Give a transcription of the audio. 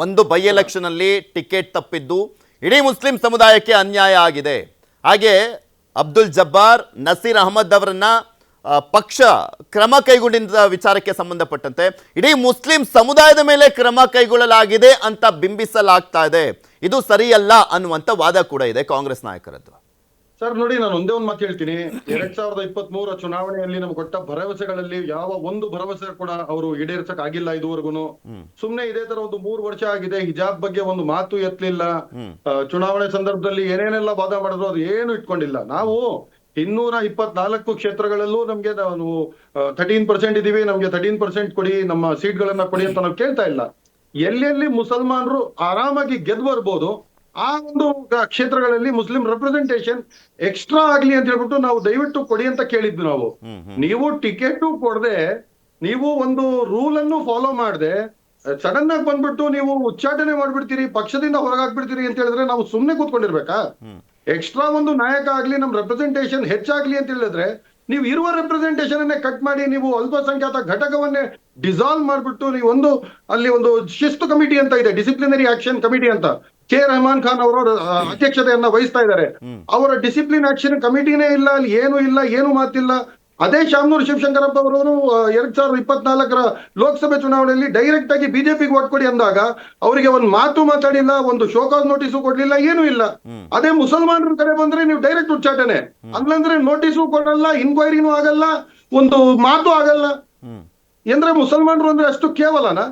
ಒಂದು by election ಅಲ್ಲಿ ticket ತಪ್ಪಿದ್ದು ಇಡೀ ಮುಸ್ಲಿಂ ಸಮುದಾಯಕ್ಕೆ ಅನ್ಯಾಯ ಆಗಿದೆ. ಹಾಗೆ ಅಬ್ದುಲ್ ಜಬ್ಬಾರ್ ನಸೀರ್ ಅಹಮದ್ ಅವರನ್ನ ಪಕ್ಷ ಕ್ರಮ ಕೈಗೊಂಡಿದ್ದ ವಿಚಾರಕ್ಕೆ ಸಂಬಂಧಪಟ್ಟಂತೆ ಇಡೀ ಮುಸ್ಲಿಂ ಸಮುದಾಯದ ಮೇಲೆ ಕ್ರಮ ಕೈಗೊಳ್ಳಲಾಗಿದೆ ಅಂತ ಬಿಂಬಿಸಲಾಗ್ತಾ ಇದೆ. ಇದು ಸರಿಯಲ್ಲ ಅನ್ನುವಂಥ ವಾದ ಕೂಡ ಇದೆ ಕಾಂಗ್ರೆಸ್ ನಾಯಕರದ್ದು. ಸರ್ ನೋಡಿ, ನಾನು ಒಂದೇ ಒಂದು ಮಾತು ಹೇಳ್ತೀನಿ. 2023 ಚುನಾವಣೆಯಲ್ಲಿ ನಮ್ಗೆ ಕೊಟ್ಟ ಭರವಸೆಗಳಲ್ಲಿ ಯಾವ ಒಂದು ಭರವಸೆ ಕೂಡ ಅವರು ಈಡೇರಿಸಕ್ ಆಗಿಲ್ಲ ಇದುವರೆಗೂ. ಸುಮ್ನೆ ಇದೇ ತರ ಒಂದು 3 ವರ್ಷ ಆಗಿದೆ, ಹಿಜಾಬ್ ಬಗ್ಗೆ ಒಂದು ಮಾತು ಎತ್ತಲಿಲ್ಲ. ಚುನಾವಣೆ ಸಂದರ್ಭದಲ್ಲಿ ಏನೇನೆಲ್ಲ ವಾದ ಮಾಡಿದ್ರು ಅದು ಏನು ಇಟ್ಕೊಂಡಿಲ್ಲ. ನಾವು 224 ಕ್ಷೇತ್ರಗಳಲ್ಲೂ ನಮ್ಗೆ ನಾವು 13% ಇದೀವಿ, ನಮ್ಗೆ 13% ಕೊಡಿ, ನಮ್ಮ ಸೀಟ್ಗಳನ್ನ ಕೊಡಿ ಅಂತ ನಾವು ಕೇಳ್ತಾ ಇಲ್ಲ. ಎಲ್ಲೆಲ್ಲಿ ಮುಸಲ್ಮಾನರು ಆರಾಮಾಗಿ ಗೆದ್ದು ಬರ್ಬೋದು ಆ ಒಂದು ಕ್ಷೇತ್ರಗಳಲ್ಲಿ ಮುಸ್ಲಿಂ ರೆಪ್ರೆಸೆಂಟೇಷನ್ ಎಕ್ಸ್ಟ್ರಾ ಆಗ್ಲಿ ಅಂತ ಹೇಳ್ಬಿಟ್ಟು ನಾವು ದಯವಿಟ್ಟು ಕೊಡಿ ಅಂತ ಕೇಳಿದ್ವಿ ನಾವು. ನೀವು ಟಿಕೆಟ್ ಕೊಡದೆ, ನೀವು ಒಂದು ರೂಲ್ ಅನ್ನು ಫಾಲೋ ಮಾಡದೆ ಸಡನ್ ಆಗಿ ಬಂದ್ಬಿಟ್ಟು ನೀವು ಉಚ್ಚಾಟನೆ ಮಾಡ್ಬಿಡ್ತೀರಿ, ಪಕ್ಷದಿಂದ ಹೊರಗಾಕ್ಬಿಡ್ತೀರಿ ಅಂತ ಹೇಳಿದ್ರೆ ನಾವು ಸುಮ್ನೆ ಕೂತ್ಕೊಂಡಿರ್ಬೇಕಾ? ಎಕ್ಸ್ಟ್ರಾ ಒಂದು ನಾಯಕ ಆಗ್ಲಿ, ನಮ್ ರೆಪ್ರೆಸೆಂಟೇಷನ್ ಹೆಚ್ಚಾಗ್ಲಿ ಅಂತ ಹೇಳಿದ್ರೆ ನೀವು ಇರುವ ರೆಪ್ರೆಸೆಂಟೇಷನ್ ಅನ್ನೇ ಕಟ್ ಮಾಡಿ ನೀವು ಅಲ್ಪಸಂಖ್ಯಾತ ಘಟಕವನ್ನೇ ಡಿಸಾಲ್ವ್ ಮಾಡ್ಬಿಟ್ಟು ನೀವು ಅಲ್ಲಿ ಒಂದು ಶಿಸ್ತು ಕಮಿಟಿ ಅಂತ ಇದೆ, ಡಿಸಿಪ್ಲಿನರಿ ಆಕ್ಷನ್ ಕಮಿಟಿ ಅಂತ ಕೆ ರೆಹಮಾನ್ ಖಾನ್ ಅವರು ಅಧ್ಯಕ್ಷತೆಯನ್ನ ವಹಿಸ್ತಾ ಇದ್ದಾರೆ. ಅವರ ಡಿಸಿಪ್ಲಿನ್ ಆಕ್ಷನ್ ಕಮಿಟಿನೇ ಇಲ್ಲ, ಅಲ್ಲಿ ಏನು ಮಾತಿಲ್ಲ. ಅದೇ ಶಾಮನೂರು ಶಿವಶಂಕರಪ್ಪ ಅವರು 2024 ಲೋಕಸಭೆ ಚುನಾವಣೆಯಲ್ಲಿ ಡೈರೆಕ್ಟ್ ಆಗಿ ಬಿಜೆಪಿಗೆ ಓಟ್ ಕೊಡಿ ಅಂದಾಗ ಅವರಿಗೆ ಒಂದು ಮಾತು ಮಾತಾಡಿಲ್ಲ, ಒಂದು ಶೋಕಾಸ್ ನೋಟಿಸು ಕೊಡ್ಲಿಲ್ಲ, ಏನೂ ಇಲ್ಲ. ಅದೇ ಮುಸಲ್ಮಾನರ ಕಡೆ ಬಂದ್ರೆ ನೀವು ಡೈರೆಕ್ಟ್ ಉಚ್ಚಾಟನೆ, ಅಲ್ಲಂದ್ರೆ ನೋಟಿಸು ಕೊಡಲ್ಲ, ಇನ್ಕ್ವೈರಿನೂ ಆಗಲ್ಲ, ಒಂದು ಮಾತು ಆಗಲ್ಲ. ಅಂದ್ರೆ ಮುಸಲ್ಮಾನರು ಅಂದ್ರೆ ಅಷ್ಟು ಕೇವಲನಾ?